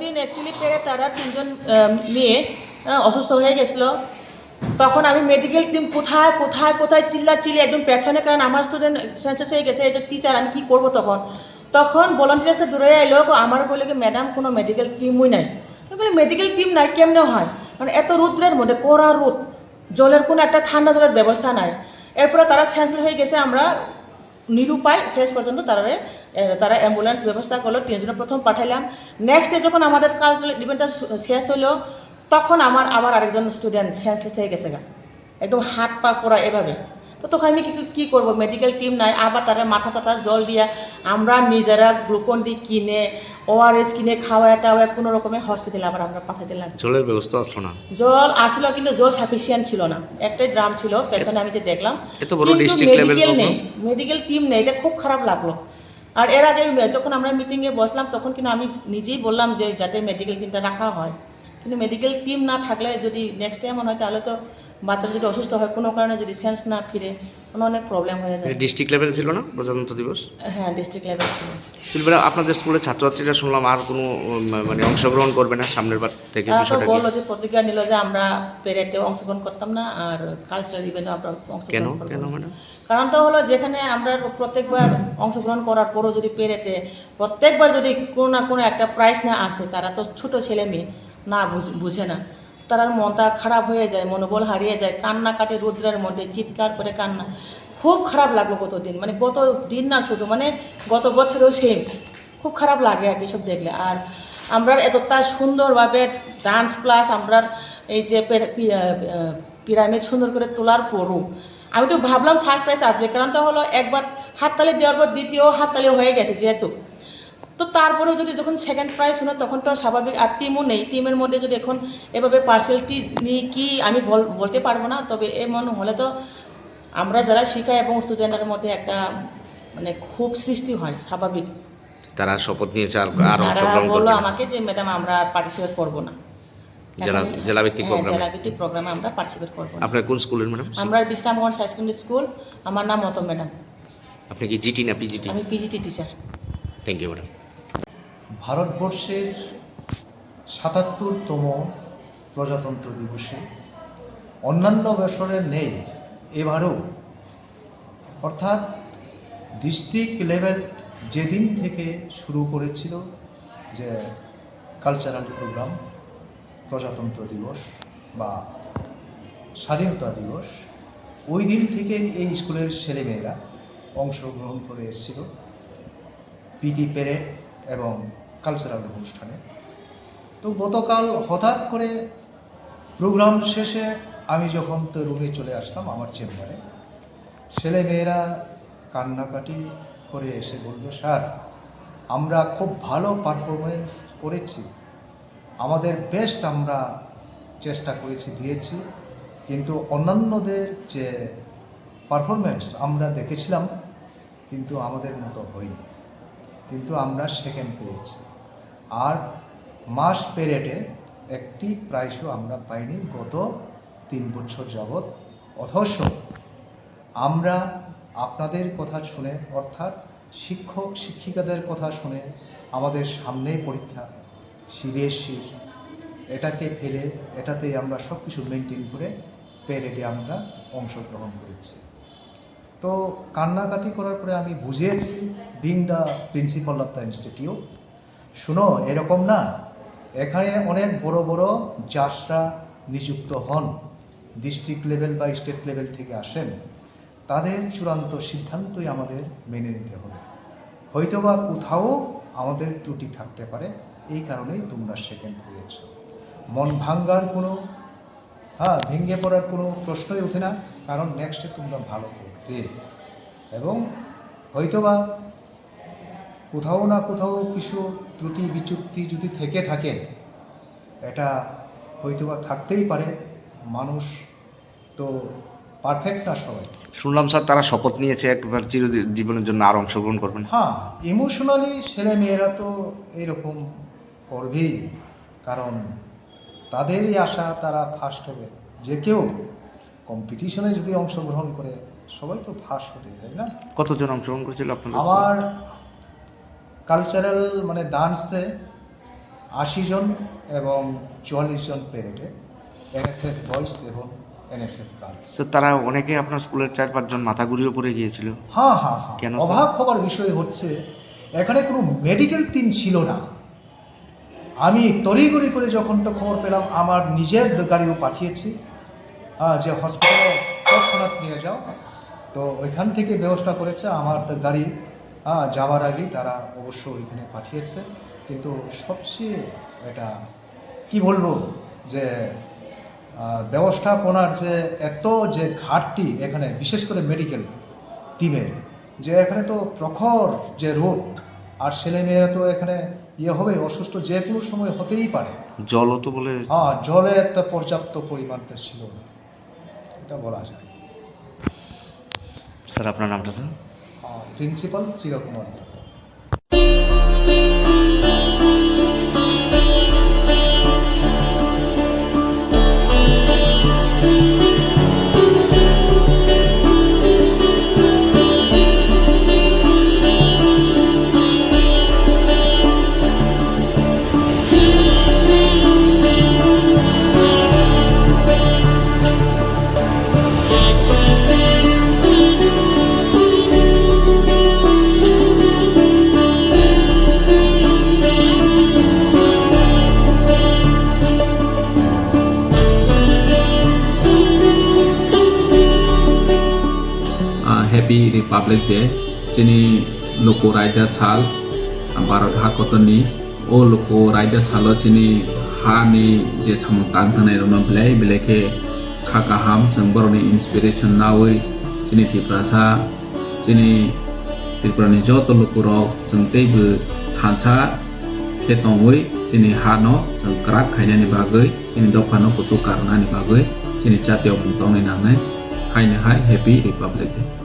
দিন অ্যাকচুয়ালি পেরে তারা 3জন মেয়ে অসুস্থ হয়ে গেছিলো। তখন আমি মেডিকেল টিম কোথায় কোথায় কোথায় চিল্লাচিল্লি একদম পেছনে, কারণ আমার স্টুডেন্ট সেন্সাস হয়ে গেছে, এই যে টিচার আমি কী করবো। তখন ভলান্টিয়ার্সে দূরে এলো, আমার বলে কি ম্যাডাম কোনো মেডিকেল টিমই নাই। বলে মেডিকেল টিম নাই কেমনে হয়, মানে এত রৌদ্রের মধ্যে কড়া রোদ, জলের কোনো একটা ঠান্ডা জলের ব্যবস্থা নাই। এরপরে তারা সেন্সাস হয়ে গেছে, আমরা নিরুপায় শেষ পর্যন্ত তারা অ্যাম্বুলেন্স ব্যবস্থা করলো, 3জনে প্রথম পাঠাইলাম। নেক্সট ডে যখন আমাদের কালচারাল ইভেন্টটা শেষ হলো, তখন আবার আরেকজন স্টুডেন্ট সেন্সলেস হয়ে গেছে গা, একদম হাত পা পড়া এভাবে। তো তখন আমি কী করবো, মেডিকেল টিম নাই, আবার তারা মাথা টাথা জল দিয়া আমরা নিজেরা গ্লুকন ডি কিনে ORS কিনে খাওয়া কোনো রকমে হসপিটালে আবার আমরা পাঠাতে লাগছি। জলের ব্যবস্থা আসলো না? জল আসলো কিন্তু জল সাফিসিয়েন্ট ছিল না, একটাই ড্রাম ছিল পেছনে, আমি যে দেখলাম, এত বড় ডিস্ট্রিক্ট লেভেল নেই, মেডিকেল টিম নেই, এটা খুব খারাপ লাগলো। আর এর আগে যখন আমরা মিটিংয়ে বসলাম তখন কিন্তু আমি নিজেই বললাম যে যাতে মেডিকেল টিমটা রাখা হয়, কিন্তু মেডিকেল টিম না থাকলে যদি নেক্সট টাইম হয় তাহলে তো বাচ্চারা যদি অসুস্থ হয় কোনো কারণে যদি সেন্স না ফিরে অনেক প্রবলেম হয়ে যায়। ডিস্ট্রিক্ট লেভেল ছিল না প্রজাতন্ত্র দিবস? হ্যাঁ, ডিস্ট্রিক্ট লেভেল ছিল। তুলবেলা আপনাদের স্কুলের ছাত্রছাত্রীরা শুনলাম আর কোনো মানে অংশগ্রহণ করবে না সামনের বার থেকে? বিষয়টা বললো যে প্রতিজ্ঞা নিল যে আমরা প্যারেডেও অংশগ্রহণ করতাম না আর কালচারাল ইভেন্টে আমরা অংশগ্রহণ করব। কেন ম্যাডাম? কারণটা হলো যেখানে আমরা প্রত্যেকবার অংশগ্রহণ করার পরও যদি প্যারেডে প্রত্যেকবার যদি কোনো না কোনো একটা প্রাইজ না আসে, তারা তো ছোটো ছেলে মেয়ে না বুঝে না, তার মনটা খারাপ হয়ে যায়, মনোবল হারিয়ে যায়, কান্না কাটে রৌদ্রের মধ্যে চিৎকার করে কান্না। খুব খারাপ লাগলো গতদিন, মানে গত দিন না শুধু, মানে গত বছরেও সেম, খুব খারাপ লাগে আর কি সব দেখলে। আর আমরা এতটা সুন্দরভাবে ডান্স প্লাস আমরা এই যে পিরামিড সুন্দর করে তোলার পরও আমি তো ভাবলাম ফার্স্ট প্রাইজ আসবে, কারণটা হলো একবার হাততালি দেওয়ার পর দ্বিতীয় হাততালি হয়ে গেছে যেহেতু, তো তারপরেও যদি যখন সেকেন্ড প্রাইজ হলো তখন তো স্বাভাবিক। আর টিমও নেই, টিমের মধ্যে যদি এখন এভাবে পার্সেলটি নিয়ে কি আমি বলতে পারবো না, তবে এমন হলে তো আমরা যারা শেখাই এবং স্টুডেন্টের মধ্যে একটা মানে খুব সৃষ্টি হয় স্বাভাবিক। তারা শপথ নিয়েছে আর বললো আমাকে যে ম্যাডাম আমরা পার্টিসিপেট করবো না, জেলাভিত্তিক প্রোগ্রামে আমরা পার্টিসিপেট করবো না। আপনার কোন স্কুলের ম্যাডাম? আমরা বিশ্রামগঞ্জ হাই সেকেন্ডারি স্কুল। আমার নাম মতম ম্যাডাম। আপনি কি জিটি না পিজিটি? আমি PGT teacher. Thank you madam. ভারতবর্ষের ৭৭তম প্রজাতন্ত্র দিবসে অন্যান্য বছরে নেই, এবারও অর্থাৎ ডিস্ট্রিক্ট লেভেল যেদিন থেকে শুরু করেছিল যে কালচারাল প্রোগ্রাম প্রজাতন্ত্র দিবস বা স্বাধীনতা দিবস, ওই দিন থেকে এই স্কুলের ছেলেমেয়েরা অংশগ্রহণ করে এসেছিল পিটি প্যারেড এবং কালচারাল অনুষ্ঠানে। তো গতকাল হঠাৎ করে প্রোগ্রাম শেষে আমি যখন তো রুমে চলে আসলাম আমার চেম্বারে, ছেলেমেয়েরা কান্নাকাটি করে এসে বলল, স্যার আমরা খুব ভালো পারফরমেন্স করেছি, আমাদের বেস্ট আমরা চেষ্টা করেছি, দিয়েছি, কিন্তু অন্যান্যদের যে পারফরমেন্স আমরা দেখেছিলাম কিন্তু আমাদের মতো হয়নি, কিন্তু আমরা সেকেন্ড পেয়েছি। আর মাস প্যারেডে একটি প্রাইজও আমরা পাইনি গত 3 বছর যাবৎ। অথচ আমরা আপনাদের কথা শুনে, অর্থাৎ শিক্ষক শিক্ষিকাদের কথা শুনে, আমাদের সামনেই পরীক্ষা CBSE এটাকে ফেলে এটাতেই আমরা সব কিছু মেনটেন করে প্যারেডে আমরা অংশগ্রহণ করেছি। তো কান্নাকাটি করার পরে আমি বুঝিয়েছি, being the principal of the institute, শুনো এরকম না, এখানে অনেক বড় বড় জাজরা নিযুক্ত হন, ডিস্ট্রিক্ট লেভেল বা স্টেট লেভেল থেকে আসেন, তাদের চূড়ান্ত সিদ্ধান্তই আমাদের মেনে নিতে হবে, হয়তোবা কোথাও আমাদের ত্রুটি থাকতে পারে, এই কারণেই তোমরা সেকেন্ড হয়েছ। মন ভাঙ্গার কোনো ভেঙে পড়ার কোনো প্রশ্নই ওঠে না, কারণ নেক্সটে তোমরা ভালো করবে এবং হয়তোবা কোথাও না কোথাও কিছু ত্রুটি বিচ্যুতি যদি থেকে থাকে, এটা হয়তোবা থাকতেই পারে, মানুষ তো পারফেক্ট না সবাই। শুনলাম স্যার তারা শপথ নিয়েছে একবার চিরজীবনের জন্য আর অংশগ্রহণ করবেন। হ্যাঁ, ইমোশনালি ছেলেমেয়েরা তো এরকম করবেই, কারণ তাদেরই আশা তারা ফার্স্ট হবে। যে কেউ কম্পিটিশনে যদি অংশগ্রহণ করে সবাই তো ফার্স্ট হতে যায় না। কতজন অংশগ্রহণ করেছিল আপনাদের? আমার কালচারাল মানে ডান্সে 80 জন এবং 44 জন প্যারেডে, এনএসএস বয়েজ এবং এনএসএস গার্লস। তো তারা অনেকে আপনার স্কুলের 4-5 জন মাথা ঘুরিয়ে পড়ে গিয়েছিল। হ্যাঁ হ্যাঁ হ্যাঁ, কেন স্যার? অবাক হবার বিষয় হচ্ছে এখানে কোনো মেডিকেল টিম ছিল না। আমি তড়িঘড়ি করে যখন তো খবর পেলাম, আমার নিজের গাড়িও পাঠিয়েছি যে হসপিটালে তৎক্ষণাৎ নিয়ে যাও। তো ওইখান থেকে ব্যবস্থা করেছে, আমার তো গাড়ি যাওয়ার আগেই তারা অবশ্য ওইখানে পাঠিয়েছে। কিন্তু সবচেয়ে এটা কি বলবো যে ব্যবস্থাপনার যে এত যে ঘাটতি এখানে, বিশেষ করে মেডিকেল টিমের, যে এখানে তো প্রখর যে রোড, আর ছেলেমেয়েরা তো এখানে হবে অসুস্থ যে কোনো সময় হতেই পারে। জলও তো বলে হ্যাঁ, জলের তো পর্যাপ্ত পরিমাণটা ছিল না, এটা বলা যায়। স্যার আপনার নামটা sir? Principal Chirkumar. Happy Republic Day sini loko raja sal Bharat hakotoni o loko raja salo sini ha ni je samutang tanai roma belai beleke khakaham sengboroni inspiration nawi sini tiprasa sini tiprani joto loko rok jengtei bu thansa ketongwi sini hano sengkrak khainani bagai sini dopano kutu karna ni bagai sini jatiyo bungtong ni nangnai hai Happy Republic Day.